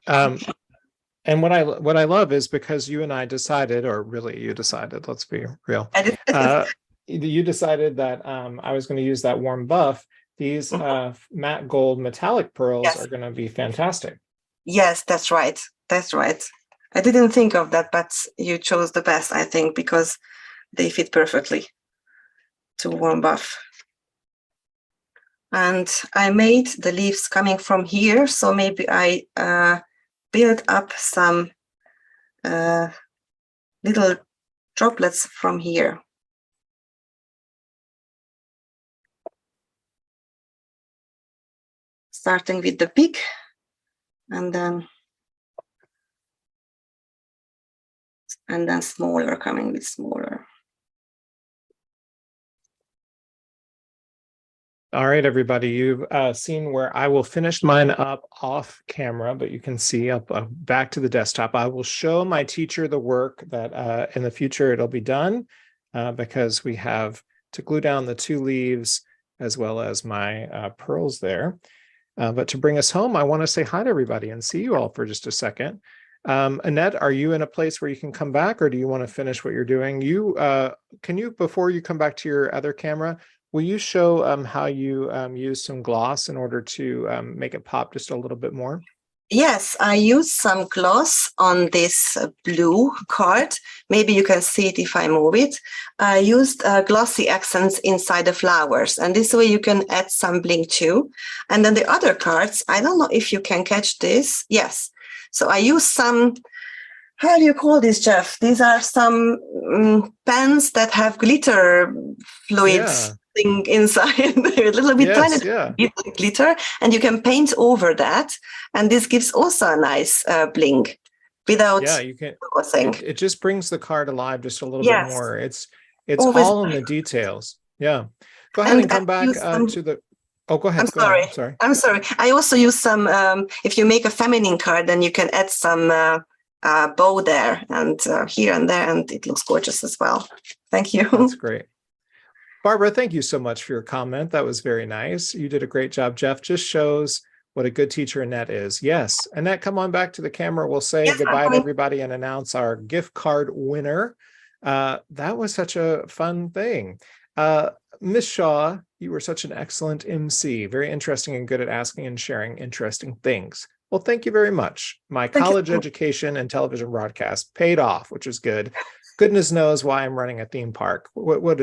And what I love is because you and I decided, or really you decided, let's be real. You decided that I was going to use that warm buff. These matte gold metallic pearls are going to be fantastic. Yes, that's right. That's right. I didn't think of that, but you chose the best, I think, because they fit perfectly to warm buff. And I made the leaves coming from here, so maybe I build up some little droplets from here. Starting with the peak, and then and then smaller, coming with smaller. All right, everybody, you've seen where I will finish mine up off camera, but you can see up back to the desktop. I will show my teacher the work that in the future it'll be done because we have to glue down the 2 leaves as well as my pearls there. But to bring us home, I want to say hi to everybody and see you all for just a second. Anett, are you in a place where you can come back, or do you want to finish what you're doing? Can you, before you come back to your other camera, will you show how you use some gloss in order to make it pop just a little bit more? Yes, I used some gloss on this blue card. Maybe you can see it if I move it. I used glossy accents inside the flowers, and this way you can add some bling too. And then the other cards, I don't know if you can catch this. Yes. So I used some, how do you call this, Jeff? These are some pens that have glitter fluids. Yeah. Thing inside, a little bit Yes, tiny glitter, and you can paint over that, and this gives also a nice bling without you can. glossing. It just brings the card alive just a little bit more. It's always all in the details. Yeah. Go ahead and come back to the. Oh, go ahead. I'm sorry. I also use some. If you make a feminine card, then you can add some bow there and here and there, and it looks gorgeous as well. Thank you. That's great. Barbara, thank you so much for your comment. That was very nice. You did a great job, Jeff. Just shows what a good teacher Anett is. Yes, Anett, come on back to the camera. We'll say goodbye to everybody and announce our gift card winner. That was such a fun thing. Miss Shaw, you were such an excellent MC, very interesting and good at asking and sharing interesting things. Well, thank you very much. My college education and television broadcast paid off, which is good. Goodness knows why I'm running a theme park. What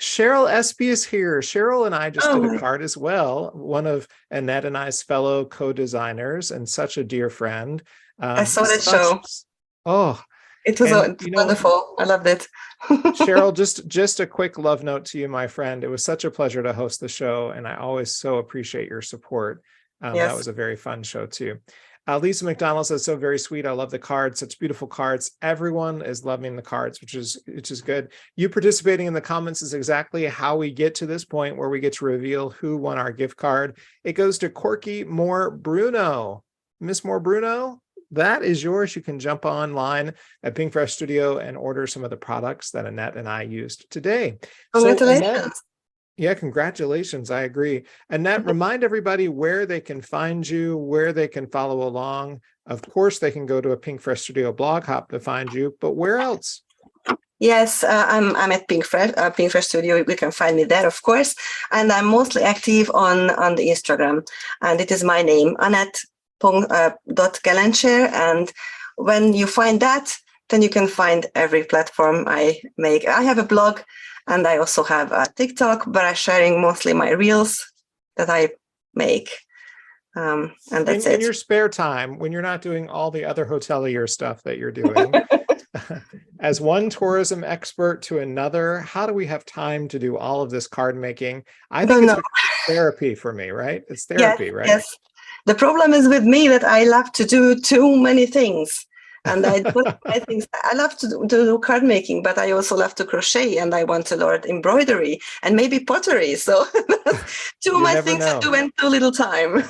Cheryl Espy is here. Cheryl and I just did a card as well. One of Anett and I's fellow co-designers and such a dear friend. I saw that show. Oh, it was wonderful. I loved it. Cheryl, just a quick love note to you, my friend. It was such a pleasure to host the show, and I always so appreciate your support. That was a very fun show too. Lisa McDonald says, so very sweet. I love the cards, such beautiful cards. Everyone is loving the cards, which is good. You participating in the comments is exactly how we get to this point where we get to reveal who won our gift card. It goes to Corky Moore Bruno. Miss Moore Bruno, that is yours. You can jump online at Pinkfresh Studio and order some of the products that Anett and I used today. Congratulations. Yeah, congratulations. I agree. Anett, remind everybody where they can find you, where they can follow along. Of course, they can go to a Pinkfresh Studio blog hop to find you, but where else? Yes, I'm at Pinkfresh Studio. You can find me there, of course. And I'm mostly active on the Instagram. And it is my name, Anett.Galancher. And when you find that, then you can find every platform I make. I have a blog. And I also have a TikTok, but I'm sharing mostly my reels that I make. And that's it. In your spare time, when you're not doing all the other hotelier stuff that you're doing, as one tourism expert to another, how do we have time to do all of this card making? I think it's therapy for me, right? It's therapy, right? Yes. The problem is with me that I love to do too many things. And I love to do card making, but I also love to crochet, and I want to learn embroidery and maybe pottery. So too many things to do in too little time.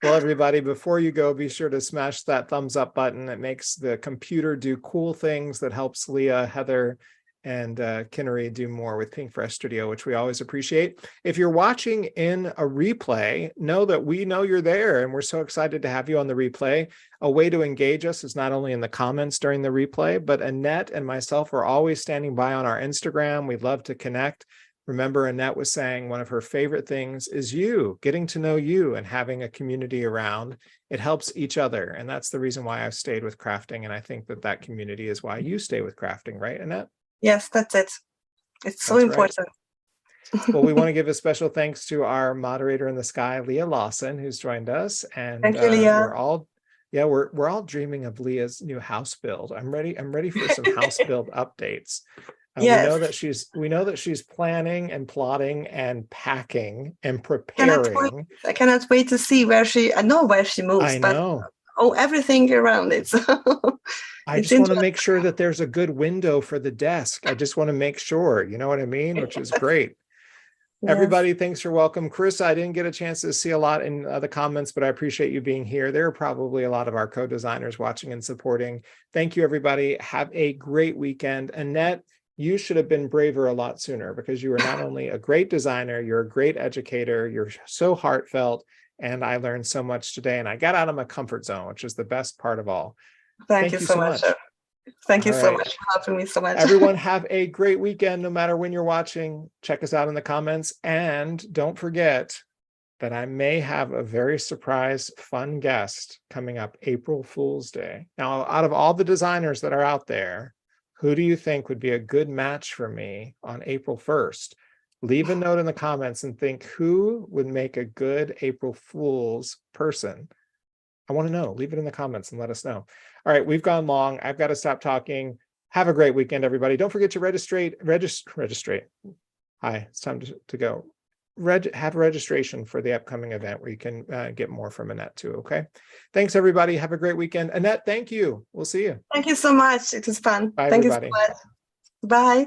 Well, everybody, before you go, be sure to smash that thumbs up button. It makes the computer do cool things that helps Leah, Heather, and Kinnery do more with Pinkfresh Studio, which we always appreciate. If you're watching in a replay, know that we know you're there, and we're so excited to have you on the replay. A way to engage us is not only in the comments during the replay, but Anett and myself are always standing by on our Instagram. We'd love to connect. Remember, Anett was saying one of her favorite things is you, getting to know you and having a community around. It helps each other, and that's the reason why I've stayed with crafting, and I think that community is why you stay with crafting, right, Anett? Yes, that's it. It's so important. Right. Well, we want to give a special thanks to our moderator in the sky, Leah Lawson, who's joined us. And thank you, Leah. we're all dreaming of Leah's new house build. I'm ready for some house build updates. Yes. We know that she's planning and plotting and packing and preparing. I cannot wait to see where I know where she moves. I know. Oh, everything around it. So I it's just want to interesting. make sure that there's a good window for the desk. I just want to make sure, you know what I mean? Which is great. Yes. Everybody, thanks for welcome. Chris, I didn't get a chance to see a lot in the comments, but I appreciate you being here. There are probably a lot of our co-designers watching and supporting. Thank you, everybody. Have a great weekend. Annette, you should have been braver a lot sooner, because you are not only a great designer, you're a great educator, you're so heartfelt, and I learned so much today, and I got out of my comfort zone, which is the best part of all. Thank you Thank you so so much. much. Thank you All so right. much for helping me so much. Everyone have a great weekend, no matter when you're watching. Check us out in the comments. And don't forget that I may have a very surprise, fun guest coming up April Fool's Day. Now, out of all the designers that are out there, who do you think would be a good match for me on April 1st? Leave a note in the comments and think who would make a good April Fool's person. I want to know. Leave it in the comments and let us know. All right, we've gone long. I've got to stop talking. Have a great weekend, everybody. Don't forget to registrate. Hi, it's time to go. Have registration for the upcoming event where you can get more from Annette too, okay? Thanks, everybody. Have a great weekend. Annette, thank you. We'll see you. Thank you so much. It was fun. Bye, Thank you so everybody. much. Bye.